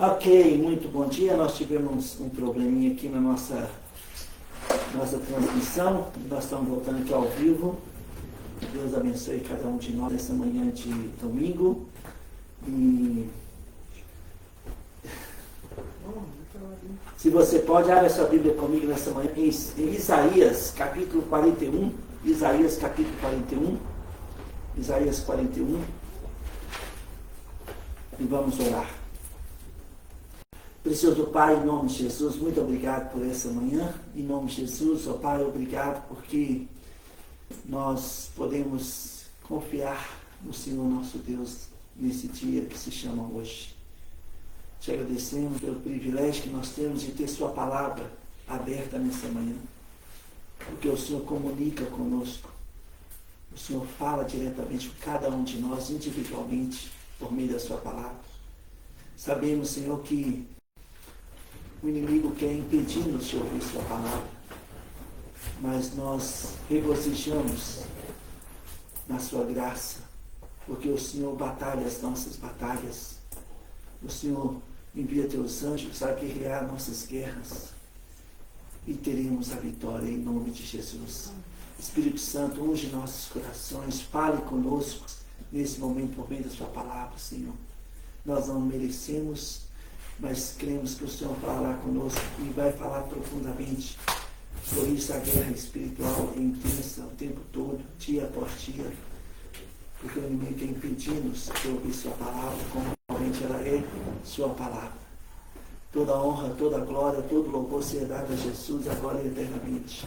Ok, muito bom dia. Nós tivemos um probleminha aqui na nossa transmissão. Nós estamos voltando aqui ao vivo. Deus abençoe cada um de nós nessa manhã de domingo. E se você pode, abra sua Bíblia comigo nessa manhã em Isaías capítulo 41. Isaías capítulo 41. Isaías 41. E vamos orar. Precioso Pai, em nome de Jesus, muito obrigado por essa manhã. Em nome de Jesus, ó Pai, obrigado porque nós podemos confiar no Senhor nosso Deus nesse dia que se chama hoje. Te agradecemos pelo privilégio que nós temos de ter Sua palavra aberta nessa manhã. Porque o Senhor comunica conosco. O Senhor fala diretamente com cada um de nós, individualmente, por meio da Sua palavra. Sabemos, Senhor, que o inimigo quer impedir-nos de ouvir Sua palavra, mas nós regozijamos na Sua graça, porque o Senhor batalha as nossas batalhas, o Senhor envia Teus anjos a guerrear nossas guerras e teremos a vitória em nome de Jesus. Espírito Santo, unge nossos corações, fale conosco nesse momento por meio da Sua palavra, Senhor. Nós não merecemos, mas cremos que o Senhor falará conosco e vai falar profundamente. Por isso a guerra espiritual é intensa o tempo todo, dia após dia, porque o inimigo quer impedir-nos de ouvir Sua palavra, como realmente ela é Sua palavra. Toda honra, toda glória, todo louvor seja dado a Jesus agora e eternamente.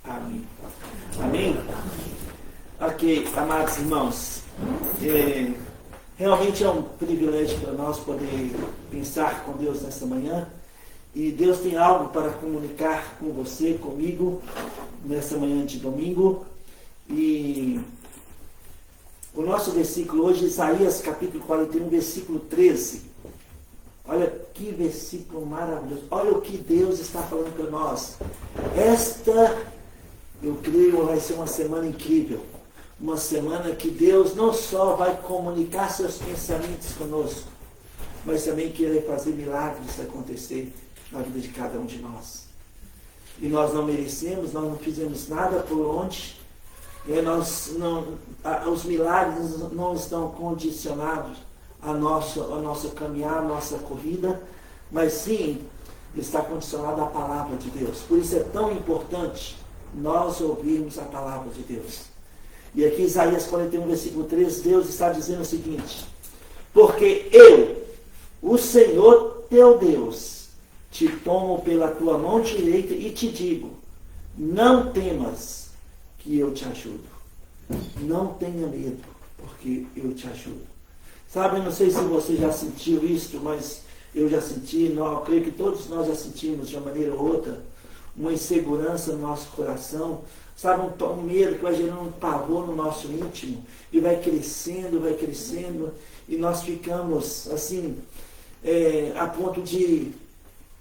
Amém. Amém? Ok, amados irmãos, realmente é um privilégio para nós poder pensar com Deus nessa manhã. E Deus tem algo para comunicar com você, comigo, nessa manhã de domingo. E o nosso versículo hoje, Isaías capítulo 41, versículo 13. Olha que versículo maravilhoso. Olha o que Deus está falando para nós. Esta, eu creio, vai ser uma semana incrível. Uma semana que Deus não só vai comunicar seus pensamentos conosco, mas também querer fazer milagres acontecer na vida de cada um de nós. E nós não merecemos, nós não fizemos nada por onde. Os milagres não estão condicionados a nosso caminhar, a nossa corrida, mas sim está condicionado à palavra de Deus. Por isso é tão importante nós ouvirmos a palavra de Deus. E aqui Isaías 41, versículo 3, Deus está dizendo o seguinte: porque eu, o Senhor teu Deus, te tomo pela tua mão direita e te digo, não temas, que eu te ajudo. Não tenha medo, porque eu te ajudo. Sabe, eu não sei se você já sentiu isso, mas eu já senti, eu creio que todos nós já sentimos de uma maneira ou outra, uma insegurança no nosso coração, sabe, um medo que vai gerando um pavor no nosso íntimo, e vai crescendo, e nós ficamos assim, a ponto de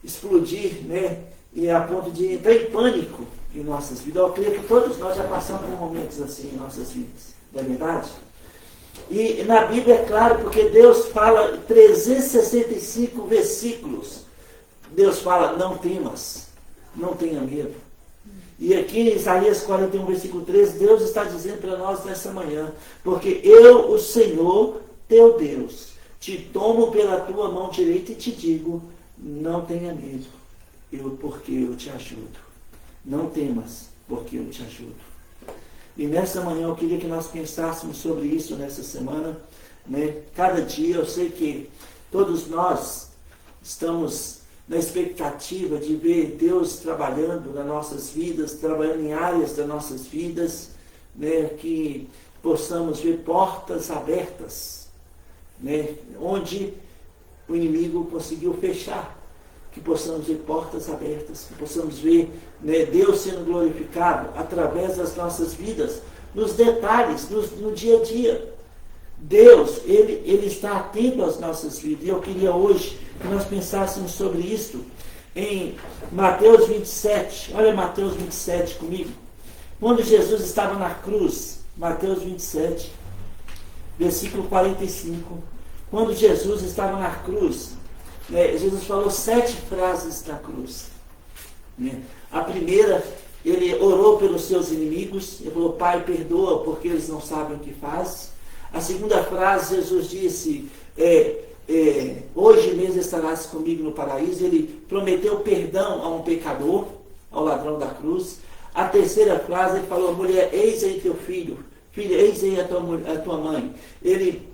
explodir, né? E a ponto de entrar em pânico em nossas vidas. Eu creio que todos nós já passamos por momentos assim em nossas vidas, não é verdade? E na Bíblia é claro, porque Deus fala 365 versículos. Deus fala, não temas, não tenha medo. E aqui em Isaías 41, versículo 13, Deus está dizendo para nós nessa manhã, porque eu, o Senhor, teu Deus, te tomo pela tua mão direita e te digo, não tenha medo, porque eu te ajudo. Não temas, porque eu te ajudo. E nessa manhã eu queria que nós pensássemos sobre isso nessa semana, né? Cada dia eu sei que todos nós estamos na expectativa de ver Deus trabalhando nas nossas vidas, trabalhando em áreas das nossas vidas, né? Que possamos ver portas abertas, né? Onde o inimigo conseguiu fechar, que possamos ver portas abertas, que possamos ver, né, Deus sendo glorificado através das nossas vidas, nos detalhes, no dia a dia. Deus, Ele está atento às nossas vidas. E eu queria hoje que nós pensássemos sobre isso em Mateus 27. Olha Mateus 27 comigo. Quando Jesus estava na cruz, Mateus 27, versículo 45. Quando Jesus estava na cruz, Jesus falou 7 frases na cruz. Né? A primeira, ele orou pelos seus inimigos, ele falou, Pai, perdoa porque eles não sabem o que fazem. A segunda frase, Jesus disse, hoje mesmo estarás comigo no paraíso. Ele prometeu perdão a um pecador, ao ladrão da cruz. A terceira frase, ele falou, mulher, eis aí teu filho, filha, eis aí a tua mãe. Ele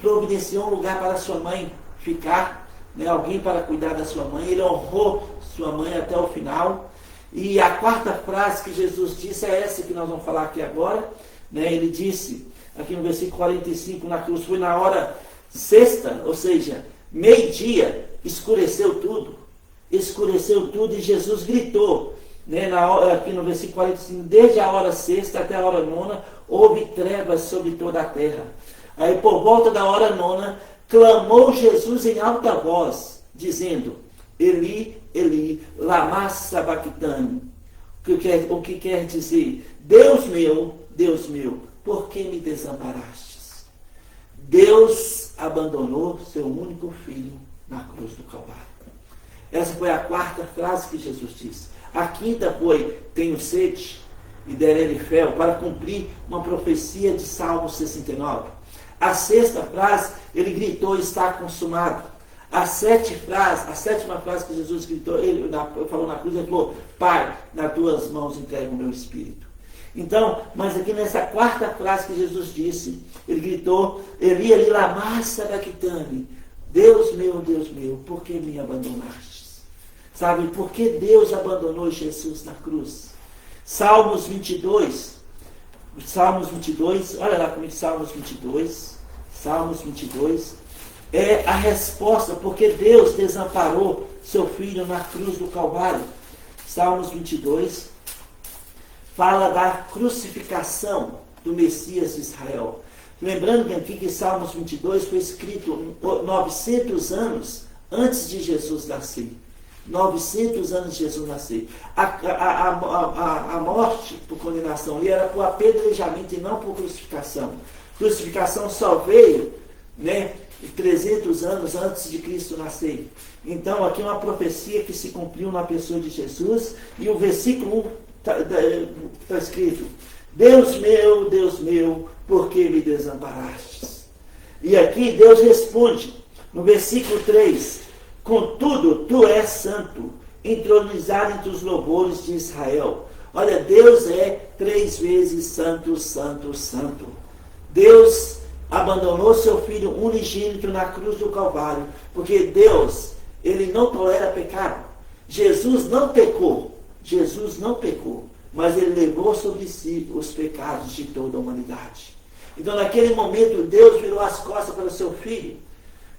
providenciou um lugar para a sua mãe ficar, né, alguém para cuidar da sua mãe. Ele honrou sua mãe até o final. E a quarta frase que Jesus disse é essa que nós vamos falar aqui agora. Né? Ele disse, aqui no versículo 45, na cruz, foi na hora sexta, ou seja, meio-dia, escureceu tudo e Jesus gritou, né, aqui no versículo 45, desde a hora sexta até a hora nona, houve trevas sobre toda a terra. Aí por volta da hora nona, clamou Jesus em alta voz, dizendo, Eli, Eli, lama sabachthani, o que quer dizer, Deus meu, por que me desamparastes? Deus abandonou seu único filho na cruz do Calvário. Essa foi a quarta frase que Jesus disse. A quinta foi, tenho sede, e derei fel, para cumprir uma profecia de Salmo 69. A sexta frase, ele gritou, está consumado. A sétima frase que Jesus gritou, ele falou na cruz, ele falou, Pai, nas tuas mãos entrego o meu espírito. Então, mas aqui nessa quarta frase que Jesus disse, ele gritou, Eli, Eli, lama sabachthani, Deus meu, por que me abandonaste? Sabe, por que Deus abandonou Jesus na cruz? Salmos 22, olha lá comigo, Salmos 22, é a resposta, porque Deus desamparou seu filho na cruz do Calvário. Salmos 22, fala da crucificação do Messias de Israel. Lembrando aqui que Salmos 22 foi escrito 900 anos antes de Jesus nascer. 900 anos de Jesus nascer. A morte por condenação ali era por apedrejamento e não por crucificação. Crucificação só veio, né, 300 anos antes de Cristo nascer. Então aqui é uma profecia que se cumpriu na pessoa de Jesus. E o versículo 1 está escrito, Deus meu, por que me desamparastes? E aqui Deus responde, no versículo 3, contudo, tu és santo, entronizado entre os louvores de Israel. Olha, Deus é 3 vezes santo, santo, santo. Deus abandonou seu Filho unigênito na cruz do Calvário, porque Deus, ele não tolera pecado. Jesus não pecou, mas ele levou sobre si os pecados de toda a humanidade. Então, naquele momento, Deus virou as costas para o seu Filho,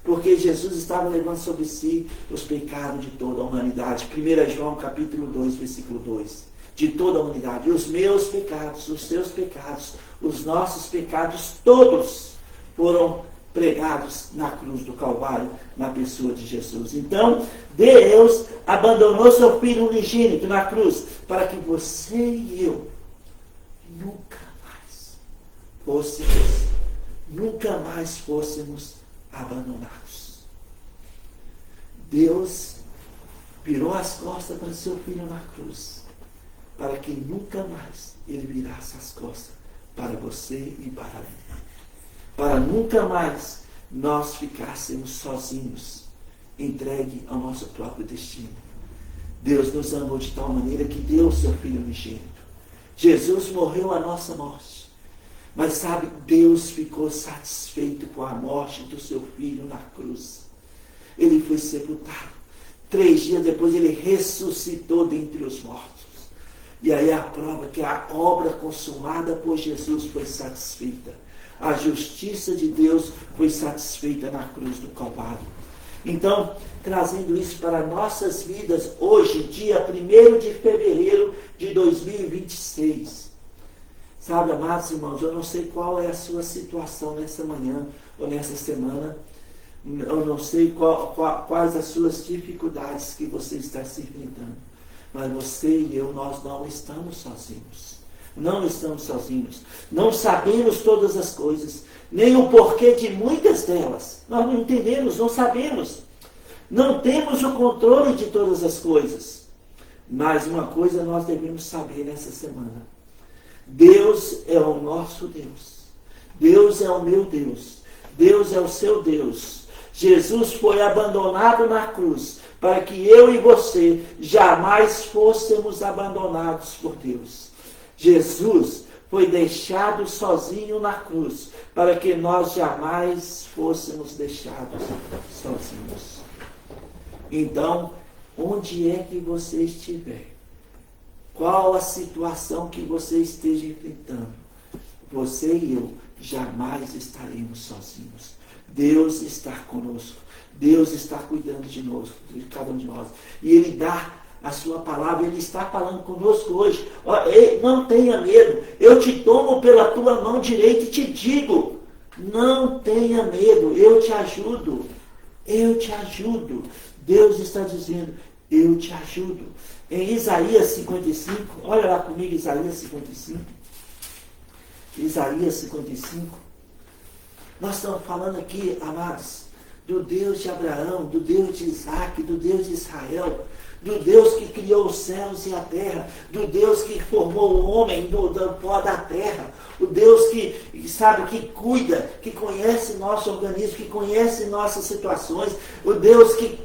porque Jesus estava levando sobre si os pecados de toda a humanidade. 1 João capítulo 2, versículo 2. De toda a humanidade. Os meus pecados, os seus pecados, os nossos pecados, todos foram pregados na cruz do Calvário, na pessoa de Jesus. Então, Deus abandonou seu Filho unigênito na cruz, para que você e eu nunca mais fôssemos abandonados. Deus virou as costas para seu Filho na cruz, para que nunca mais ele virasse as costas para você e para mim. Para nunca mais nós ficássemos sozinhos, entregue ao nosso próprio destino. Deus nos amou de tal maneira que deu o seu Filho unigênito. Jesus morreu a nossa morte. Mas sabe, Deus ficou satisfeito com a morte do seu Filho na cruz. Ele foi sepultado. 3 dias depois ele ressuscitou dentre os mortos. E aí a prova que a obra consumada por Jesus foi satisfeita. A justiça de Deus foi satisfeita na cruz do Calvário. Então, trazendo isso para nossas vidas, hoje, dia 1º de fevereiro de 2026. Sabe, amados irmãos, eu não sei qual é a sua situação nessa manhã ou nessa semana. Eu não sei quais as suas dificuldades que você está se enfrentando. Mas você e eu, nós não estamos sozinhos. Não estamos sozinhos. Não sabemos todas as coisas, nem o porquê de muitas delas. Nós não entendemos, não sabemos. Não temos o controle de todas as coisas. Mas uma coisa nós devemos saber nessa semana. Deus é o nosso Deus. Deus é o meu Deus. Deus é o seu Deus. Jesus foi abandonado na cruz para que eu e você jamais fôssemos abandonados por Deus. Jesus foi deixado sozinho na cruz para que nós jamais fôssemos deixados sozinhos. Então, onde é que você estiver, qual a situação que você esteja enfrentando, você e eu jamais estaremos sozinhos. Deus está conosco. Deus está cuidando de nós, de cada um de nós. E Ele dá a sua palavra, Ele está falando conosco hoje. Não tenha medo, eu te tomo pela tua mão direita e te digo, não tenha medo, eu te ajudo. Eu te ajudo. Deus está dizendo, eu te ajudo. Em Isaías 55, olha lá comigo, Isaías 55. Isaías 55. Nós estamos falando aqui, amados, do Deus de Abraão, do Deus de Isaac, do Deus de Israel, do Deus que criou os céus e a terra, do Deus que formou o homem do pó da terra, o Deus que sabe, que cuida, que conhece nosso organismo, que conhece nossas situações, o Deus que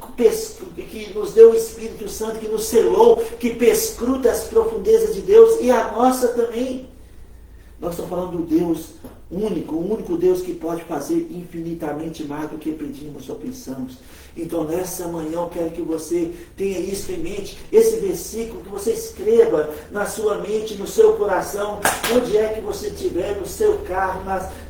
nos deu o Espírito Santo, que nos selou, que perscruta as profundezas de Deus e a nossa também. Nós estamos falando do Deus único, o único Deus que pode fazer infinitamente mais do que pedimos ou pensamos. Então, nessa manhã, eu quero que você tenha isso em mente, esse versículo, que você escreva na sua mente, no seu coração, onde é que você estiver, no seu carro,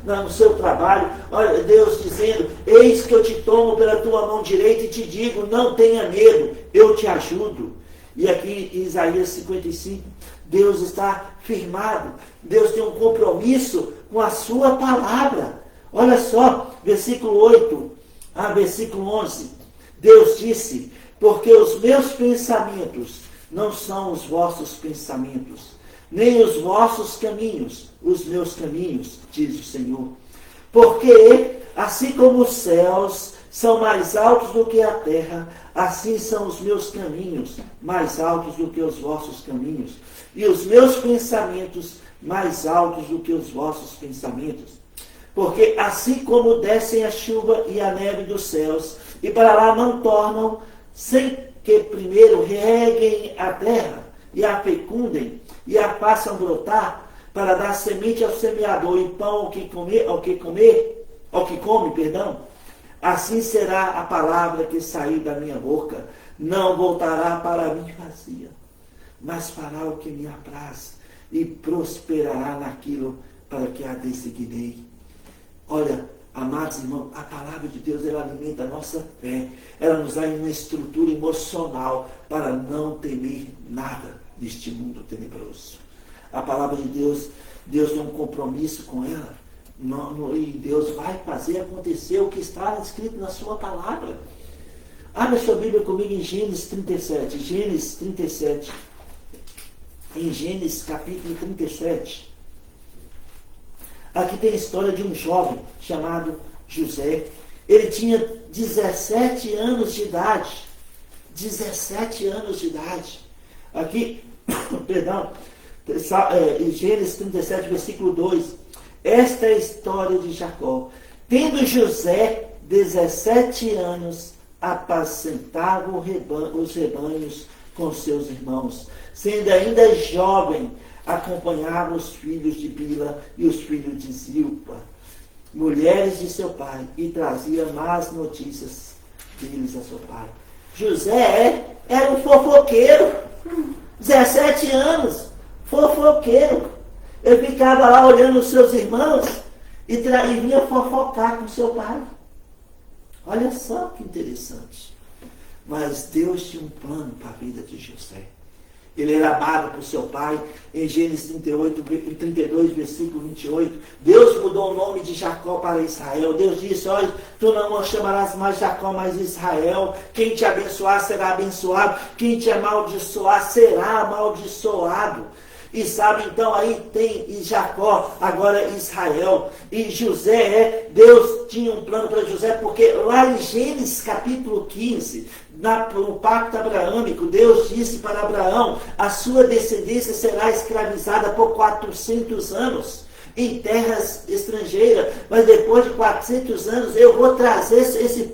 no seu trabalho. Olha, Deus dizendo, eis que eu te tomo pela tua mão direita e te digo, não tenha medo, eu te ajudo. E aqui em Isaías 55, Deus está firmado, Deus tem um compromisso com a sua palavra. Olha só, versículo 8 a versículo 11. Deus disse, porque os meus pensamentos não são os vossos pensamentos, nem os vossos caminhos, os meus caminhos, diz o Senhor. Porque assim como os céus são mais altos do que a terra, assim são os meus caminhos mais altos do que os vossos caminhos, e os meus pensamentos mais altos do que os vossos pensamentos. Porque assim como descem a chuva e a neve dos céus, e para lá não tornam, sem que primeiro reguem a terra, e a fecundem, e a façam brotar, para dar semente ao semeador e pão ao que come, assim será a palavra que sair da minha boca, não voltará para mim vazia, mas fará o que me apraz, e prosperará naquilo para que a designei. Olha, amados irmãos, a palavra de Deus, ela alimenta a nossa fé, ela nos dá uma estrutura emocional para não temer nada deste mundo tenebroso. A palavra de Deus, Deus tem um compromisso com ela, e Deus vai fazer acontecer o que está escrito na sua palavra. Abra sua Bíblia comigo em Gênesis 37. Gênesis 37. Em Gênesis capítulo 37. Aqui tem a história de um jovem chamado José. Ele tinha 17 anos de idade. 17 anos de idade. Aqui, perdão, em Gênesis 37, versículo 2. Esta é a história de Jacó. Tendo José 17 anos, apacentava os rebanhos com seus irmãos. Sendo ainda jovem, acompanhava os filhos de Bila e os filhos de Zilpa, mulheres de seu pai, e trazia más notícias deles a seu pai. José era um fofoqueiro, 17 anos, fofoqueiro. Ele ficava lá olhando os seus irmãos e vinha fofocar com seu pai. Olha só que interessante. Mas Deus tinha um plano para a vida de José. Ele era amado por seu pai. Em Gênesis 32, versículo 28, Deus mudou o nome de Jacó para Israel. Deus disse, olha, tu não chamarás mais Jacó, mas Israel. Quem te abençoar será abençoado. Quem te amaldiçoar será amaldiçoado. E sabe, então aí tem Jacó, agora Israel. E José, Deus tinha um plano para José, porque lá em Gênesis capítulo 15, no pacto abraâmico, Deus disse para Abraão: a sua descendência será escravizada por 400 anos em terras estrangeiras, mas depois de 400 anos eu vou trazer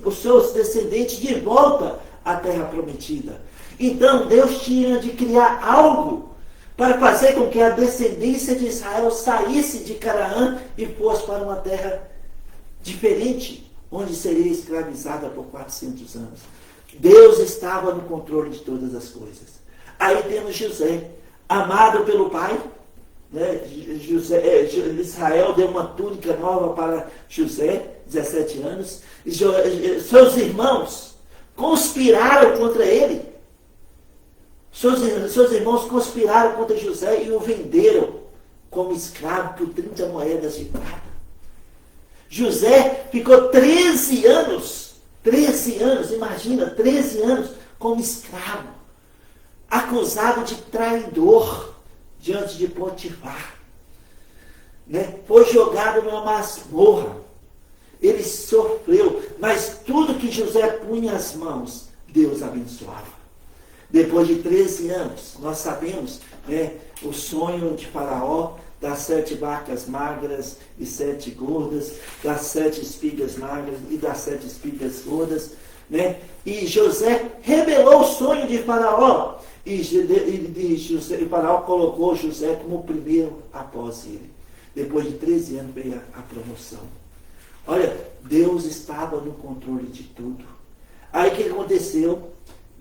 os seus descendentes de volta à terra prometida. Então Deus tinha de criar algo para fazer com que a descendência de Israel saísse de Canaã e fosse para uma terra diferente, onde seria escravizada por 400 anos. Deus estava no controle de todas as coisas. Aí temos José, amado pelo pai, né? Israel deu uma túnica nova para José, 17 anos, e seus irmãos conspiraram contra ele. Seus irmãos conspiraram contra José e o venderam como escravo por 30 moedas de prata. José ficou 13 anos, imagina, 13 anos como escravo, acusado de traidor diante de Potifar. Né? Foi jogado numa masmorra. Ele sofreu, mas tudo que José punha as mãos, Deus abençoava. Depois de 13 anos, nós sabemos, né, o sonho de Faraó, das 7 vacas magras e 7 gordas, das 7 espigas magras e das 7 espigas gordas, né? E José revelou o sonho de Faraó, e Faraó colocou José como o primeiro após ele. Depois de 13 anos veio a promoção. Olha, Deus estava no controle de tudo. Aí o que aconteceu?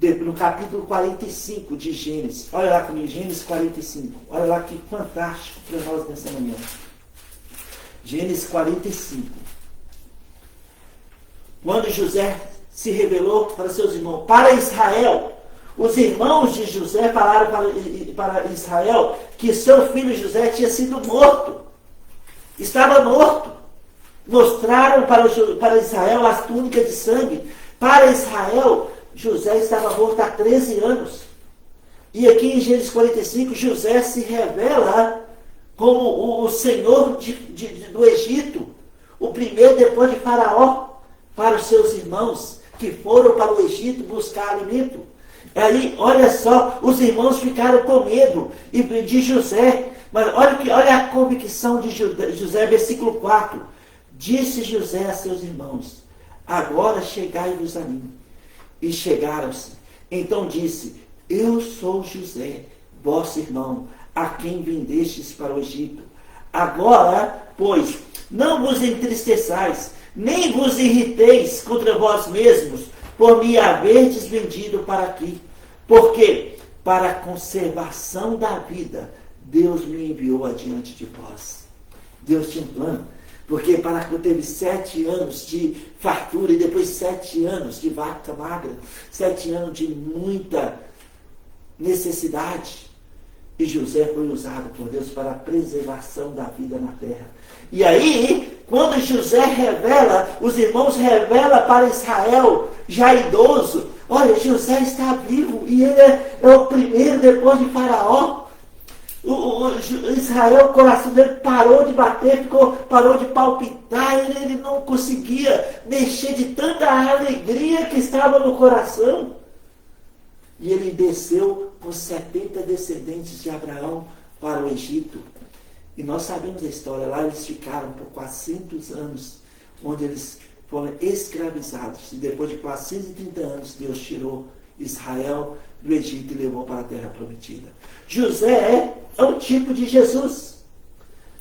No capítulo 45 de Gênesis, olha lá comigo, Gênesis 45, olha lá que fantástico para nós nessa manhã. Gênesis 45. Quando José se revelou para seus irmãos, para Israel, os irmãos de José falaram para Israel que seu filho José tinha sido morto, estava morto. Mostraram para Israel as túnicas de sangue. Para Israel, José estava morto há 13 anos. E aqui em Gênesis 45, José se revela como o Senhor do Egito, o primeiro depois de Faraó, para os seus irmãos que foram para o Egito buscar alimento. Aí, olha só, os irmãos ficaram com medo de José. Mas olha a convicção de José, versículo 4. Disse José a seus irmãos: agora chegai-vos a mim. E chegaram-se. Então disse: eu sou José, vosso irmão, a quem vendestes para o Egito. Agora, pois, não vos entristeçais, nem vos irriteis contra vós mesmos, por me haverdes vendido para aqui. Porque, para a conservação da vida, Deus me enviou adiante de vós. Deus tinha um plano. Porque teve 7 anos de fartura e depois 7 anos de vaca magra, 7 anos de muita necessidade. E José foi usado por Deus para a preservação da vida na terra. E aí, quando José revela, os irmãos revelam para Israel, já idoso, olha, José está vivo e ele é o primeiro depois de Faraó. Israel, o coração dele parou de bater, parou de palpitar, ele não conseguia mexer de tanta alegria que estava no coração. E ele desceu com 70 descendentes de Abraão para o Egito. E nós sabemos a história, lá eles ficaram por 400 anos, onde eles foram escravizados. E depois de 430 anos, Deus tirou Israel do Egito e levou para a terra prometida. José é um tipo de Jesus.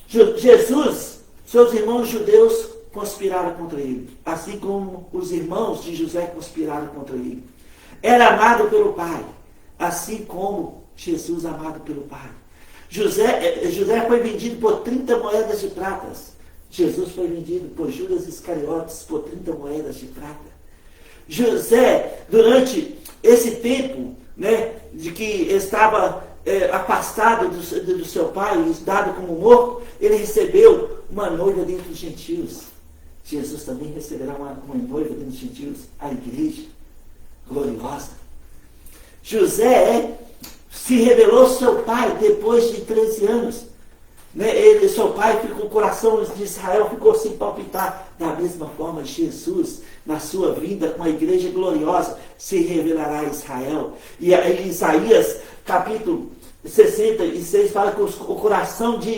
Jesus, seus irmãos judeus conspiraram contra ele, assim como os irmãos de José conspiraram contra ele. Era amado pelo Pai, assim como Jesus amado pelo Pai. José foi vendido por 30 moedas de prata. Jesus foi vendido por Judas Iscariotes por 30 moedas de prata. José, durante esse tempo, né, de que estava afastado do seu pai, dado como morto, ele recebeu uma noiva dentre os gentios. Jesus também receberá uma noiva dentre os gentios, a igreja gloriosa. José se revelou ao seu pai depois de 13 anos. Seu pai ficou, o coração de Israel ficou sem palpitar. Da mesma forma, Jesus, na sua vida com a igreja gloriosa, se revelará a Israel. E em Isaías, capítulo 66, fala que o coração de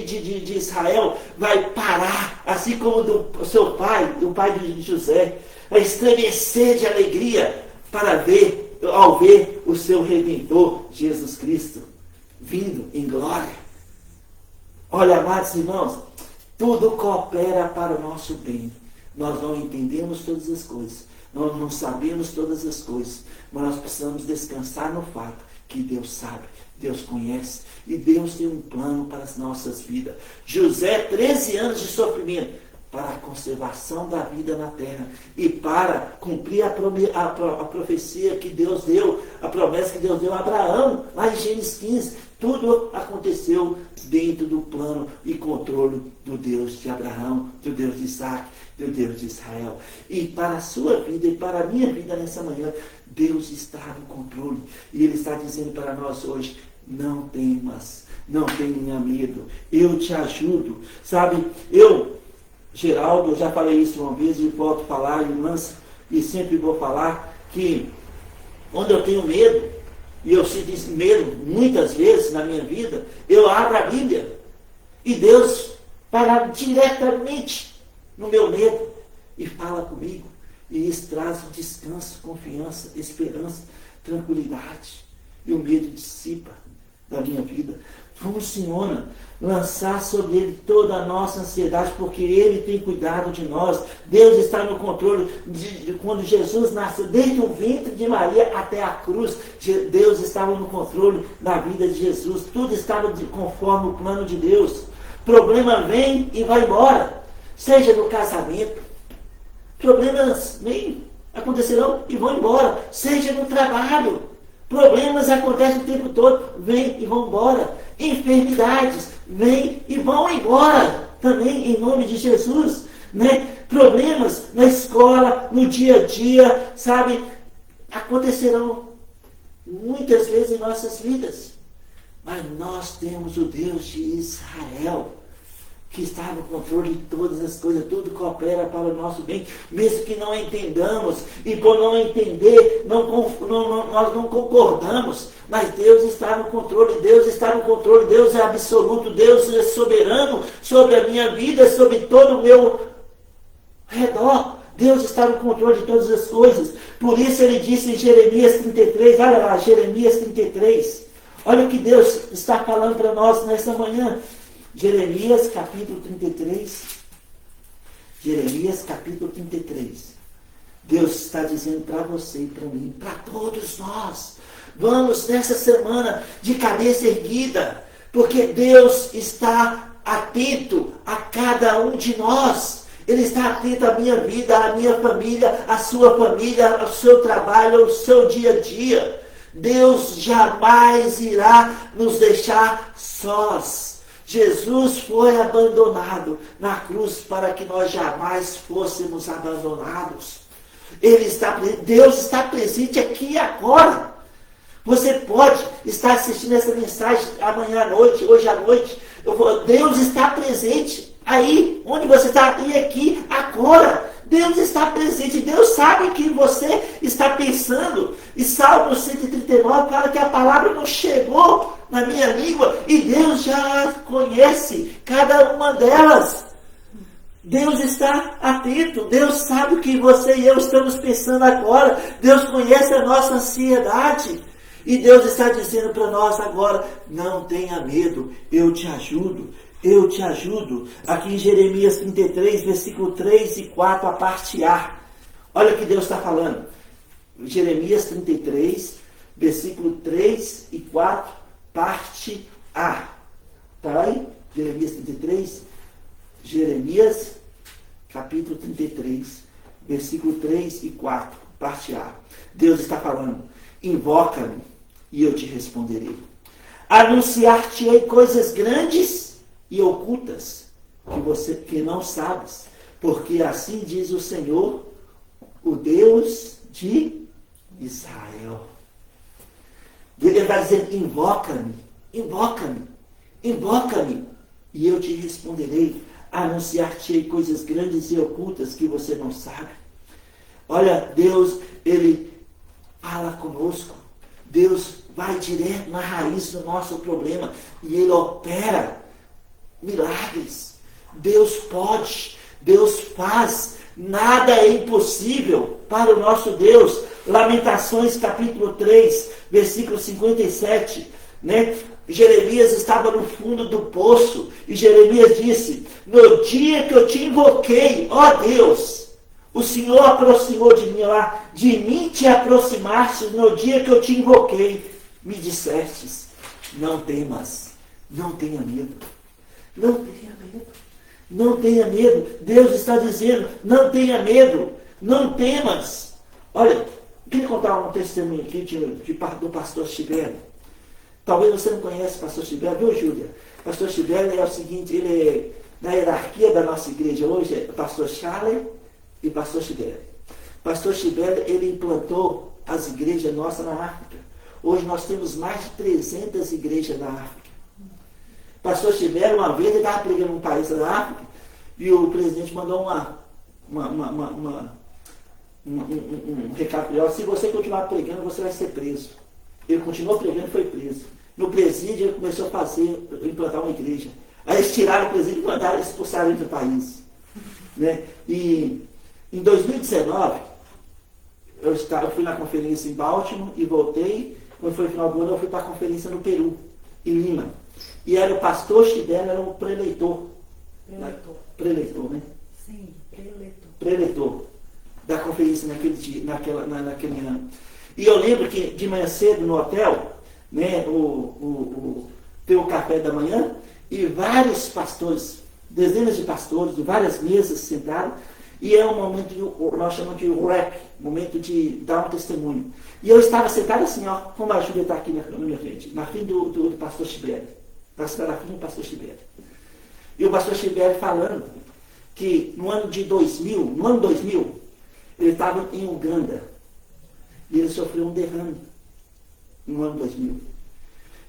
Israel vai parar, assim como do seu pai, o pai de José, vai estremecer de alegria ao ver o seu Redentor, Jesus Cristo, vindo em glória. Olha, amados irmãos, tudo coopera para o nosso bem. Nós não entendemos todas as coisas, nós não sabemos todas as coisas, mas nós precisamos descansar no fato que Deus sabe, Deus conhece, e Deus tem um plano para as nossas vidas. José, 13 anos de sofrimento, para a conservação da vida na terra, e para cumprir a profecia que Deus deu, a promessa que Deus deu a Abraão, lá em Gênesis 15, tudo aconteceu dentro do plano e controle do Deus de Abraão, do Deus de Isaac, do Deus de Israel. E para a sua vida e para a minha vida nessa manhã, Deus está no controle. E Ele está dizendo para nós hoje, não temas, não tenha medo, eu te ajudo. Sabe, Geraldo, eu já falei isso uma vez e volto a falar, e sempre vou falar, que quando eu tenho medo, e eu sinto esse medo muitas vezes na minha vida, eu abro a Bíblia e Deus fala diretamente no meu medo e fala comigo. E isso traz descanso, confiança, esperança, tranquilidade. E o medo dissipa da minha vida. Funciona. Lançar sobre Ele toda a nossa ansiedade, porque Ele tem cuidado de nós. Deus está no controle. Quando Jesus nasceu, desde o ventre de Maria até a cruz, Deus estava no controle da vida de Jesus. Tudo estava conforme o plano de Deus. Problema vem e vai embora. Seja no casamento, problemas vêm, acontecerão e vão embora. Seja no trabalho, problemas acontecem o tempo todo, vêm e vão embora. Enfermidades vêm e vão embora, também em nome de Jesus. Problemas na escola, no dia a dia, sabe, acontecerão muitas vezes em nossas vidas. Mas nós temos o Deus de Israel, que está no controle de todas as coisas, tudo coopera para o nosso bem, mesmo que não entendamos, e por não entender, nós não concordamos, mas Deus está no controle, Deus está no controle, Deus é absoluto, Deus é soberano sobre a minha vida, sobre todo o meu redor. Deus está no controle de todas as coisas. Por isso Ele disse em Jeremias 33, olha lá, Jeremias 33, olha o que Deus está falando para nós nessa manhã. Jeremias capítulo 33. Jeremias capítulo 33. Deus está dizendo para você e para mim, para todos nós, vamos nessa semana de cabeça erguida, porque Deus está atento a cada um de nós. Ele está atento à minha vida, à minha família, à sua família, ao seu trabalho, ao seu dia a dia. Deus jamais irá nos deixar sós. Jesus foi abandonado na cruz para que nós jamais fôssemos abandonados. Deus está presente aqui e agora. Você pode estar assistindo essa mensagem amanhã à noite, hoje à noite. Deus está presente aí, onde você está, e aqui, agora. Deus está presente, Deus sabe o que você está pensando. E Salmo 139 fala que a palavra não chegou na minha língua, e Deus já conhece cada uma delas. Deus está atento, Deus sabe o que você e eu estamos pensando agora. Deus conhece a nossa ansiedade. E Deus está dizendo para nós agora, não tenha medo, eu te ajudo. Eu te ajudo. Aqui em Jeremias 33, versículo 3 e 4, a parte A. Olha o que Deus está falando. Jeremias 33, versículo 3 e 4, parte A. Está aí? Jeremias 33. Jeremias, capítulo 33, versículo 3 e 4, parte A. Deus está falando, invoca-me e eu te responderei. Anunciar-te-ei coisas grandes e ocultas, que não sabes, porque assim diz o Senhor, o Deus de Israel. Ele está dizendo, invoca-me, invoca-me, invoca-me, e eu te responderei, anunciar-te coisas grandes e ocultas que você não sabe. Olha, Deus, Ele fala conosco. Deus vai direto na raiz do nosso problema e Ele opera milagres. Deus pode, Deus faz, nada é impossível para o nosso Deus. Lamentações capítulo 3, versículo 57, né? Jeremias estava no fundo do poço e Jeremias disse, no dia que eu te invoquei, ó Deus, o Senhor aproximou de mim lá, de mim te aproximaste no dia que eu te invoquei, me dissestes, não temas, não tenha medo, não tenha medo, não tenha medo. Deus está dizendo, não tenha medo, não temas. Olha, eu queria contar um testemunho aqui do pastor Tibério. Talvez você não conhece o pastor Tibério, viu, Júlia? O pastor Tibério é o seguinte, ele é, na hierarquia da nossa igreja hoje, é o pastor Charlie e o pastor Tibério. O pastor Tibério, ele implantou as igrejas nossas na África. Hoje nós temos mais de 300 igrejas na África. O pastor Tibério, uma vez, ele estava pregando num país da África e o presidente mandou um recado para ele, se você continuar pregando, você vai ser preso. Ele continuou pregando e foi preso. No presídio, ele começou a implantar uma igreja. Aí eles tiraram o presídio e mandaram expulsar ele do país. Né? E em 2019, eu fui na conferência em Baltimore e voltei. Quando foi o final do ano, eu fui para a conferência no Peru, em Lima. E era o pastor Chideno, era o preleitor. Preleitor, né? Sim, preleitor. Preleitor da conferência naquele ano. E eu lembro que de manhã cedo no hotel, né, tem o café da manhã, e vários pastores, dezenas de pastores, de várias mesas sentaram, e é um momento, nós chamamos de rap, momento de dar um testemunho. E eu estava sentado assim, ó, como a Júlia está aqui na minha frente, na frente do pastor Tibério. Na frente do pastor Tibério. E o pastor Tibério falando que no ano 2000, ele estava em Uganda. E ele sofreu um derrame no ano 2000.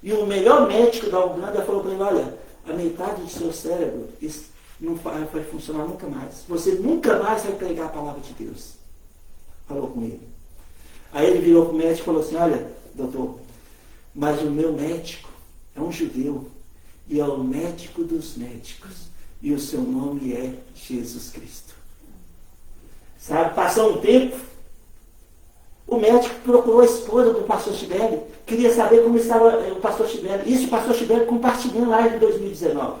E o melhor médico da Uganda falou para ele, olha, a metade do seu cérebro não vai funcionar nunca mais. Você nunca mais vai pregar a palavra de Deus. Falou com ele. Aí ele virou para o médico e falou assim, olha, doutor, mas o meu médico é um judeu e é o médico dos médicos. E o seu nome é Jesus Cristo. Sabe, passou um tempo, o médico procurou a esposa do pastor Tibério, queria saber como estava o pastor Tibério. Isso o pastor Tibério compartilhando lá em 2019.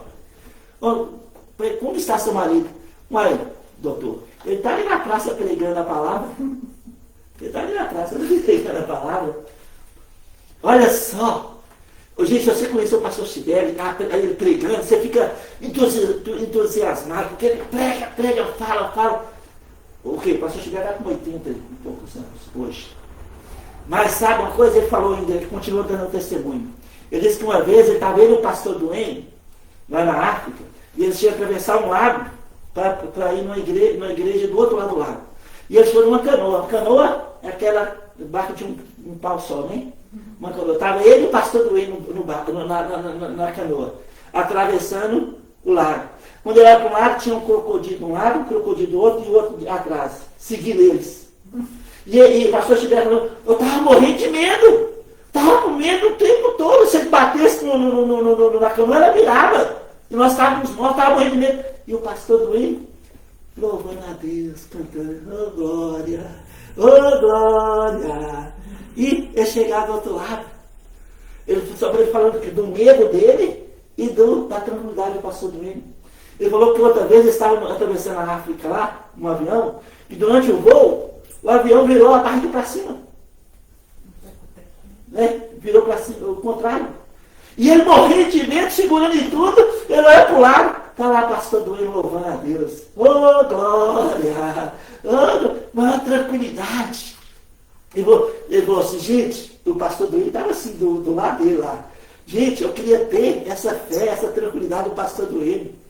Como está seu marido? Uai, doutor, ele está ali na praça pregando a palavra. Ele está ali na praça pregando a palavra. Olha só. Gente, você conheceu o pastor Tibério, ele pregando, você fica entusiasmado, porque ele prega, fala. O quê? O pastor Tibério está com 80 e poucos anos hoje. Mas sabe uma coisa? Ele falou ainda, ele continuou dando testemunho. Ele disse que uma vez ele estava vendo o pastor Duane, lá na África, e eles tinham que atravessar um lago para ir numa igreja do outro lado do lago. E eles foram numa canoa. A canoa é aquela barca de um pau só, né? Uma canoa. Estava ele e o pastor Duane no barco, na canoa, atravessando o lago. Quando ele era para um lado, tinha um crocodilo de um lado, um crocodilo do outro e o outro atrás, seguindo eles. E o pastor Tibério falou, eu estava morrendo de medo. Estava com medo o tempo todo. Se ele batesse na canoa, ela virava. E nós estávamos mortos, estávamos morrendo de medo. E o pastor Duane, louvando a Deus, cantando, oh glória, oh glória. E ele chegava do outro lado. Ele falando do medo dele e da tranquilidade do pastor Duane. Ele falou que outra vez eles estavam atravessando a África lá, um avião, e durante o voo, o avião virou a barriga para cima. Né? Virou para cima, o contrário. E ele morrendo de medo, segurando em tudo, ele olha para o lado, está lá o pastor Duane louvando a Deus. Oh, glória! Oh, uma tranquilidade. Ele falou assim, gente, o pastor Duane estava assim, do lado dele lá. Gente, eu queria ter essa fé, essa tranquilidade do pastor Duane.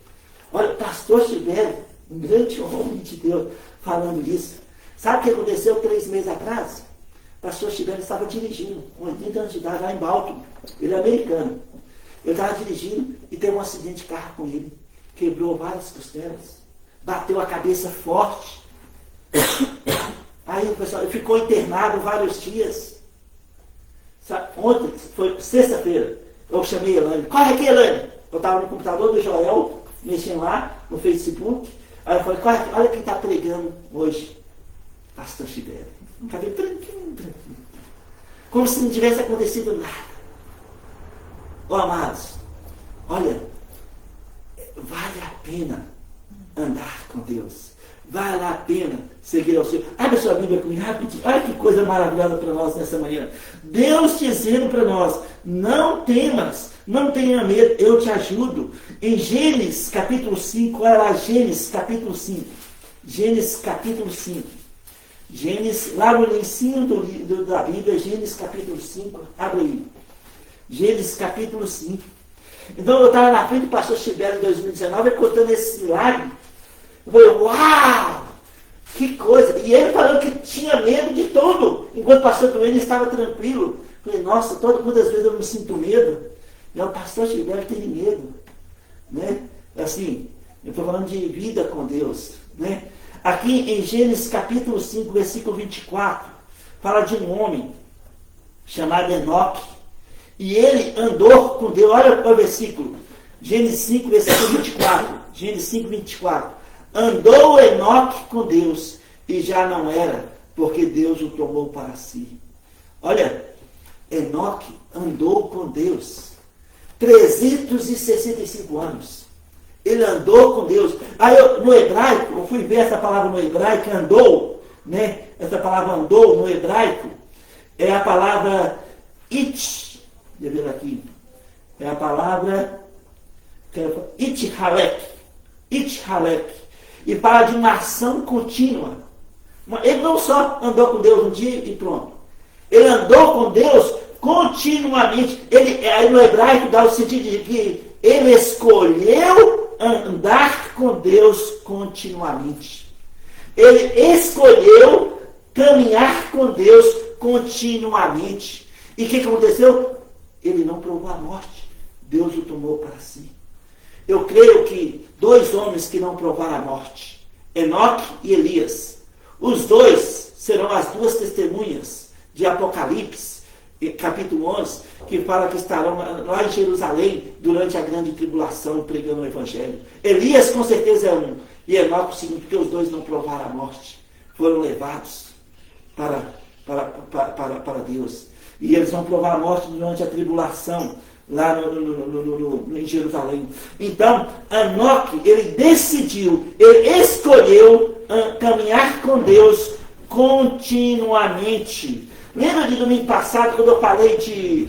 Olha, o pastor Tibério, um grande homem de Deus, falando isso. Sabe o que aconteceu 3 meses atrás? O pastor Tibério estava dirigindo, com 80 anos de idade, lá em Baltimore. Ele é americano. Eu estava dirigindo e teve um acidente de carro com ele. Quebrou várias costelas. Bateu a cabeça forte. Aí o pessoal ficou internado vários dias. Ontem, foi sexta-feira, eu chamei a Elaine. Corre aqui, Elaine. Eu estava no computador do Joel, mexendo lá no Facebook. Aí eu falei, corre aqui, olha quem está pregando hoje. Pastor Tibério. Cabelo tranquilo. Como se não tivesse acontecido nada. Ó, amados, olha, vale a pena andar com Deus. Vale a pena seguir ao Senhor. Abre sua Bíblia comigo rapidinho. Olha que coisa maravilhosa para nós nessa manhã. Deus dizendo para nós, não temas, não tenha medo, eu te ajudo. Em Gênesis capítulo 5, olha lá, Gênesis capítulo 5. Gênesis capítulo 5. Gênesis, lá no ensino da Bíblia, Gênesis capítulo 5, abre aí. Gênesis capítulo 5. Então eu estava na frente do pastor Tibério em 2019, contando esse milagre. Eu falei, uau! Que coisa! E ele falando que tinha medo de tudo, enquanto o pastor Duane estava tranquilo. Eu falei, nossa, quantas vezes eu me sinto medo? E o pastor Tibério tem medo. Né? Assim, eu estou falando de vida com Deus. Né? Aqui em Gênesis capítulo 5, versículo 24, fala de um homem chamado Enoque. E ele andou com Deus. Olha o versículo. Gênesis 5, versículo 24. Gênesis 5, 24. Andou Enoque com Deus e já não era, porque Deus o tomou para si. Olha, Enoque andou com Deus 365 anos. Ele andou com Deus. Aí no hebraico, eu fui ver essa palavra no hebraico, andou, né? Essa palavra andou no hebraico é a palavra it. Deixa eu ver aqui. É a palavra ithalek. Ithalek. E fala de uma ação contínua. Ele não só andou com Deus um dia e pronto. Ele andou com Deus continuamente. Aí no hebraico dá o sentido de que ele escolheu andar com Deus continuamente. Ele escolheu caminhar com Deus continuamente. E o que aconteceu? Ele não provou a morte. Deus o tomou para si. Eu creio que 2 homens que não provaram a morte, Enoque e Elias, os dois serão as 2 testemunhas de Apocalipse, capítulo 11, que fala que estarão lá em Jerusalém durante a grande tribulação pregando o Evangelho. Elias com certeza é um, e Enoque o segundo, porque os dois não provaram a morte, foram levados para Deus. E eles vão provar a morte durante a tribulação lá em Jerusalém. Então, Enoque, ele decidiu, ele escolheu caminhar com Deus continuamente. Lembra de domingo passado, quando eu falei de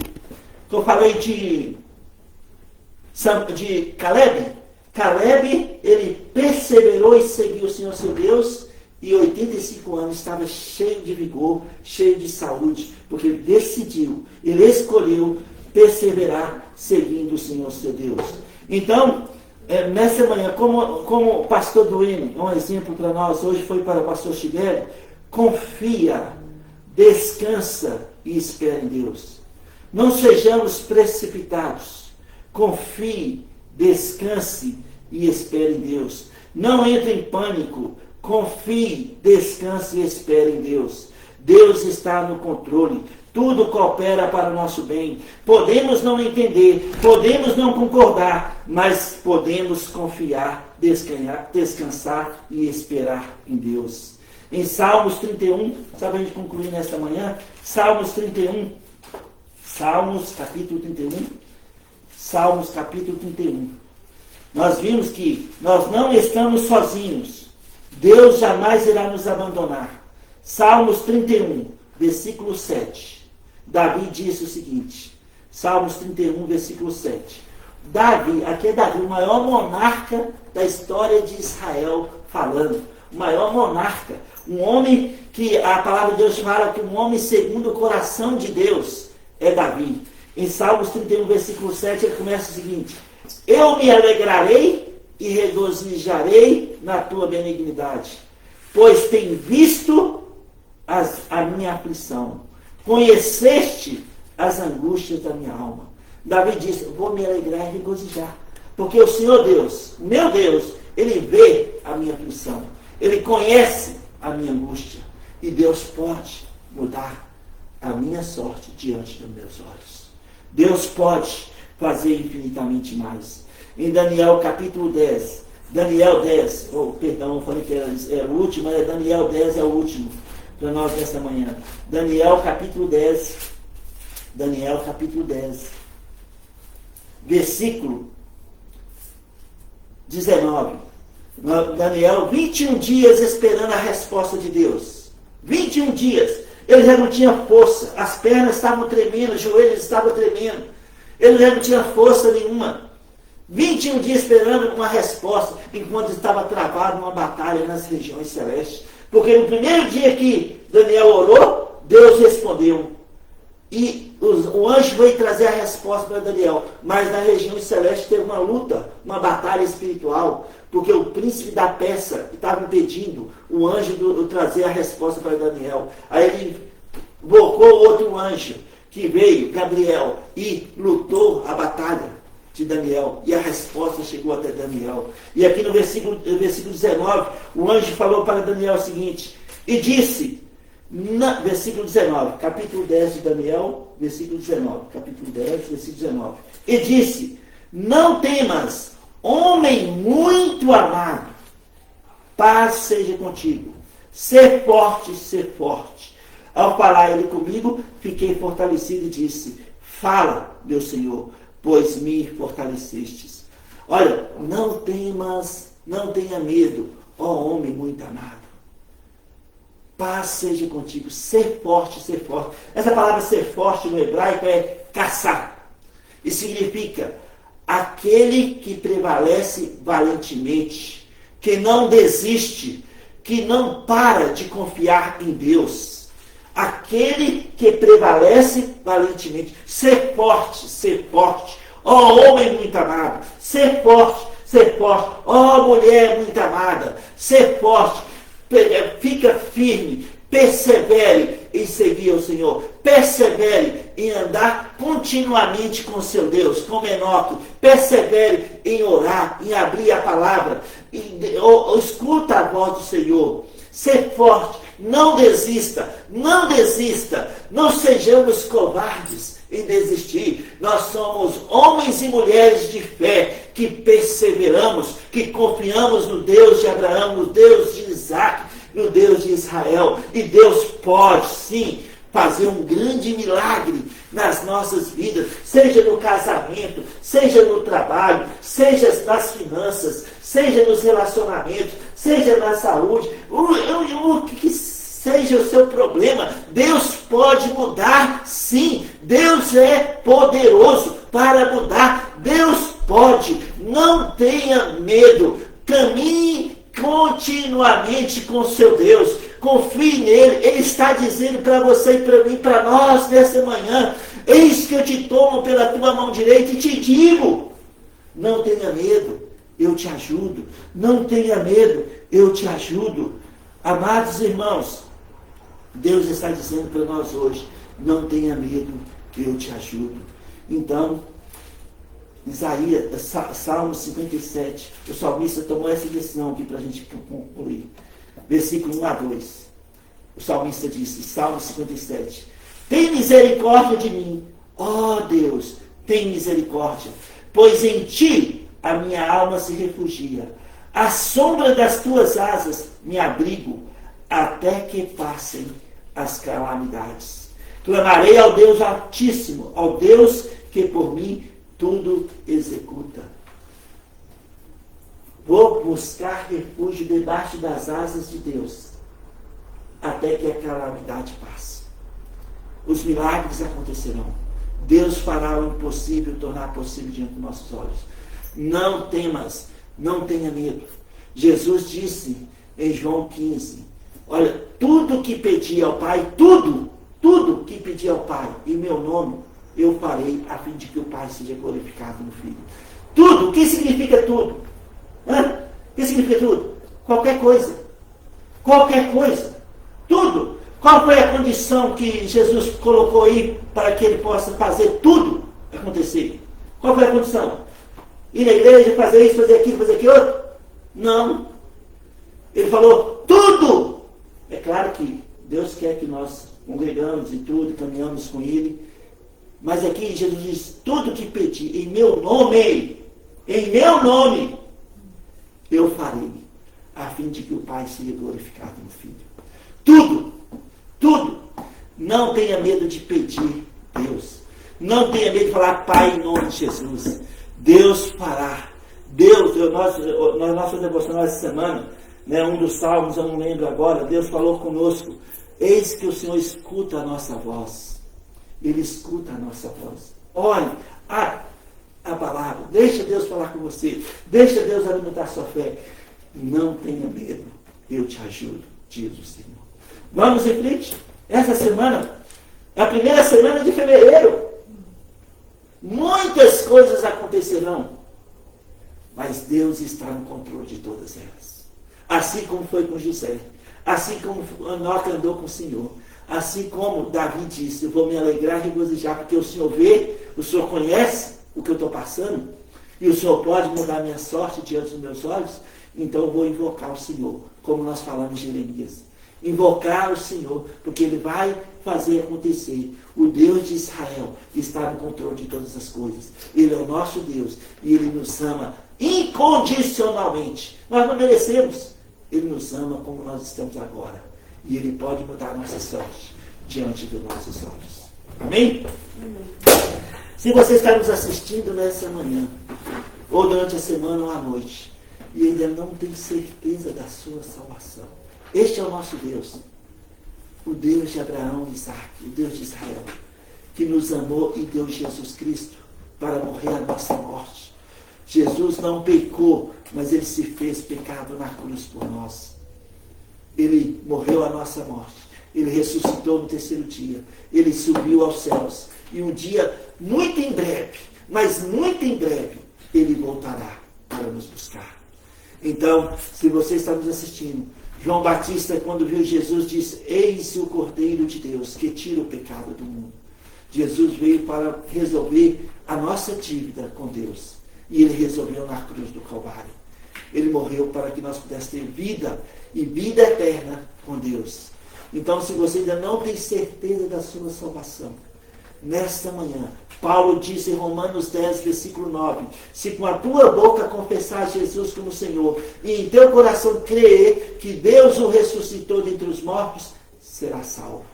Caleb? Caleb, ele perseverou e seguiu o Senhor seu Deus, e 85 anos estava cheio de vigor, cheio de saúde, porque ele decidiu, ele escolheu perseverar seguindo o Senhor seu Deus. Então, nessa manhã, como o pastor Duane, um exemplo para nós, hoje foi para o pastor Tibério, confia, descansa e espera em Deus. Não sejamos precipitados. Confie, descanse e espere em Deus. Não entre em pânico. Confie, descanse e espere em Deus. Deus está no controle. Tudo coopera para o nosso bem. Podemos não entender, podemos não concordar, mas podemos confiar, descansar e esperar em Deus. Em Salmos 31, só para a gente concluir nesta manhã, Salmos 31, Salmos capítulo 31, Salmos capítulo 31. Nós vimos que nós não estamos sozinhos. Deus jamais irá nos abandonar. Salmos 31, versículo 7. Davi disse o seguinte, Salmos 31, versículo 7. Davi, aqui é Davi, o maior monarca da história de Israel falando. O maior monarca. Um homem que a palavra de Deus fala que um homem segundo o coração de Deus é Davi. Em Salmos 31, versículo 7, ele começa o seguinte: eu me alegrarei e regozijarei na tua benignidade, pois tem visto a minha aflição conheceste as angústias da minha alma. Davi disse, vou me alegrar e regozijar, porque o Senhor Deus, meu Deus, Ele vê a minha aflição, Ele conhece a minha angústia, e Deus pode mudar a minha sorte diante dos meus olhos. Deus pode fazer infinitamente mais. Em Daniel capítulo 10, Daniel 10, perdão, eu falei que era o último, mas Daniel 10 é o último para nós nesta manhã. Daniel capítulo 10, versículo 19. Daniel, 21 dias esperando a resposta de Deus. 21 dias. Ele já não tinha força. As pernas estavam tremendo, os joelhos estavam tremendo. Ele já não tinha força nenhuma. 21 dias esperando uma resposta, enquanto estava travado uma batalha nas regiões celestes. Porque no primeiro dia que Daniel orou, Deus respondeu. E o anjo veio trazer a resposta para Daniel. Mas na região celeste teve uma luta, uma batalha espiritual. Porque o príncipe da Pérsia estava impedindo o anjo de trazer a resposta para Daniel. Aí ele invocou outro anjo, que veio, Gabriel, e lutou a batalha de Daniel. E a resposta chegou até Daniel. E aqui no versículo 19, o anjo falou para Daniel o seguinte, e disse, versículo 19, capítulo 10 de Daniel, versículo 19, capítulo 10, versículo 19. E disse, não temas, homem muito amado, paz seja contigo, ser forte, ser forte. Ao falar ele comigo, fiquei fortalecido e disse, fala, meu Senhor, pois me fortalecestes. Olha, não temas, não tenha medo, ó homem muito amado. Paz seja contigo, ser forte, ser forte. Essa palavra ser forte no hebraico é caçar. E significa aquele que prevalece valentemente, que não desiste, que não para de confiar em Deus. Aquele que prevalece valentemente. Ser forte, ser forte. Ó homem muito amado, ser forte, ser forte. Ó mulher muito amada, ser forte. Fica firme, persevere em seguir o Senhor, persevere em andar continuamente com seu Deus, como Enoque, persevere em orar, em abrir a palavra, escuta a voz do Senhor, ser forte, não desista, não desista, não sejamos covardes em desistir. Nós somos homens e mulheres de fé que perseveramos, que confiamos no Deus de Abraão, no Deus de Isaac, no Deus de Israel. E Deus pode, sim, fazer um grande milagre nas nossas vidas, seja no casamento, seja no trabalho, seja nas finanças, seja nos relacionamentos, seja na saúde, o que seja o seu problema, Deus pode mudar, sim. Deus é poderoso para mudar. Deus pode. Não tenha medo. Caminhe continuamente com seu Deus. Confie nele. Ele está dizendo para você e para mim, para nós nessa manhã, eis que eu te tomo pela tua mão direita e te digo, não tenha medo, eu te ajudo. Não tenha medo, eu te ajudo. Amados irmãos, Deus está dizendo para nós hoje, não tenha medo, eu te ajudo. Então, Salmo 57, o salmista tomou essa decisão aqui para a gente concluir. Versículo 1 a 2. O salmista disse, Salmo 57, tem misericórdia de mim, ó Deus, tem misericórdia, pois em ti a minha alma se refugia. À sombra das tuas asas me abrigo, até que passem as calamidades. Clamarei ao Deus Altíssimo, ao Deus que por mim tudo executa. Vou buscar refúgio debaixo das asas de Deus, até que a calamidade passe. Os milagres acontecerão. Deus fará o impossível tornar possível diante dos nossos olhos. Não temas, não tenha medo. Jesus disse em João 15, olha, tudo que pedi ao Pai, tudo que pedi ao Pai, em meu nome, eu farei, a fim de que o Pai seja glorificado no Filho. Tudo, o que significa tudo? O que significa tudo? Qualquer coisa. Qualquer coisa. Tudo. Qual foi a condição que Jesus colocou aí para que ele possa fazer tudo acontecer? Qual foi a condição? Ir na igreja, fazer isso, fazer aquilo outro? Não. Ele falou tudo. É claro que Deus quer que nós congregamos e tudo, caminhamos com Ele. Mas aqui Jesus diz, tudo que pedir em meu nome, eu farei, a fim de que o Pai seja glorificado no Filho. Tudo. Não tenha medo de pedir Deus. Não tenha medo de falar Pai em nome de Jesus. Deus fará. Deus, na nossa devocional essa semana, né, um dos salmos, eu não lembro agora, Deus falou conosco, eis que o Senhor escuta a nossa voz. Ele escuta a nossa voz. Olhe a palavra. Deixa Deus falar com você. Deixa Deus alimentar sua fé. Não tenha medo. Eu te ajudo, diz o Senhor. Vamos em frente. Essa semana, a primeira semana de fevereiro, muitas coisas acontecerão. Mas Deus está no controle de todas elas. Assim como foi com José. Assim como Enoque andou com o Senhor. Assim como Davi disse, eu vou me alegrar e regozijar, porque o Senhor vê, o Senhor conhece o que eu estou passando, e o Senhor pode mudar a minha sorte diante dos meus olhos, então eu vou invocar o Senhor, como nós falamos em Jeremias. Invocar o Senhor, porque Ele vai fazer acontecer. O Deus de Israel está no controle de todas as coisas. Ele é o nosso Deus, e Ele nos ama incondicionalmente. Nós não merecemos. Ele nos ama como nós estamos agora. E Ele pode mudar a nossa sorte diante dos nossos olhos. Amém? Se você está nos assistindo nessa manhã, ou durante a semana ou à noite, e ainda não tem certeza da sua salvação, este é o nosso Deus. O Deus de Abraão e Isaac, o Deus de Israel, que nos amou e deu Jesus Cristo para morrer a nossa morte. Jesus não pecou, mas Ele se fez pecado na cruz por nós. Ele morreu a nossa morte. Ele ressuscitou no terceiro dia. Ele subiu aos céus. E um dia, muito em breve, mas muito em breve, Ele voltará para nos buscar. Então, se você está nos assistindo, João Batista, quando viu Jesus, disse, eis o Cordeiro de Deus, que tira o pecado do mundo. Jesus veio para resolver a nossa dívida com Deus. E Ele resolveu na cruz do Calvário. Ele morreu para que nós pudéssemos ter vida e vida eterna com Deus. Então, se você ainda não tem certeza da sua salvação, nesta manhã, Paulo diz em Romanos 10, versículo 9, se com a tua boca confessar Jesus como Senhor, e em teu coração crer que Deus o ressuscitou dentre os mortos, será salvo.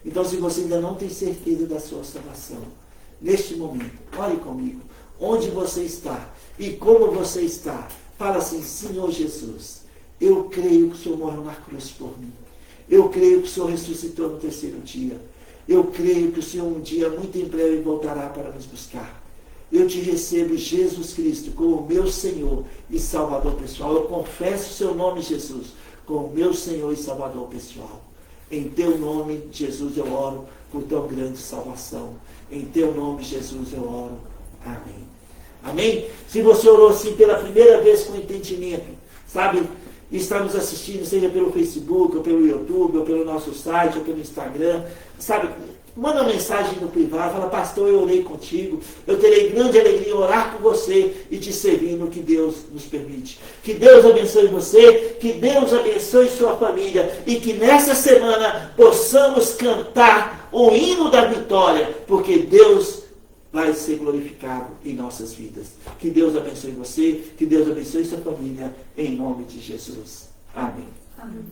Então, se você ainda não tem certeza da sua salvação, neste momento, olhe comigo, onde você está e como você está, fala assim, Senhor Jesus, eu creio que o Senhor morreu na cruz por mim. Eu creio que o Senhor ressuscitou no terceiro dia. Eu creio que o Senhor um dia, muito em breve, voltará para nos buscar. Eu te recebo, Jesus Cristo, como meu Senhor e Salvador pessoal. Eu confesso o seu nome, Jesus, como meu Senhor e Salvador pessoal. Em teu nome, Jesus, eu oro por tão grande salvação. Em teu nome, Jesus, eu oro. Amém. Amém? Se você orou assim pela primeira vez com entendimento, sabe, e está nos assistindo, seja pelo Facebook, ou pelo YouTube, ou pelo nosso site, ou pelo Instagram, sabe, manda uma mensagem no privado, fala, pastor, eu orei contigo, eu terei grande alegria em orar por você e te servir no que Deus nos permite. Que Deus abençoe você, que Deus abençoe sua família, e que nessa semana possamos cantar o hino da vitória, porque Deus vai ser glorificado em nossas vidas. Que Deus abençoe você, que Deus abençoe sua família, em nome de Jesus. Amém. Amém.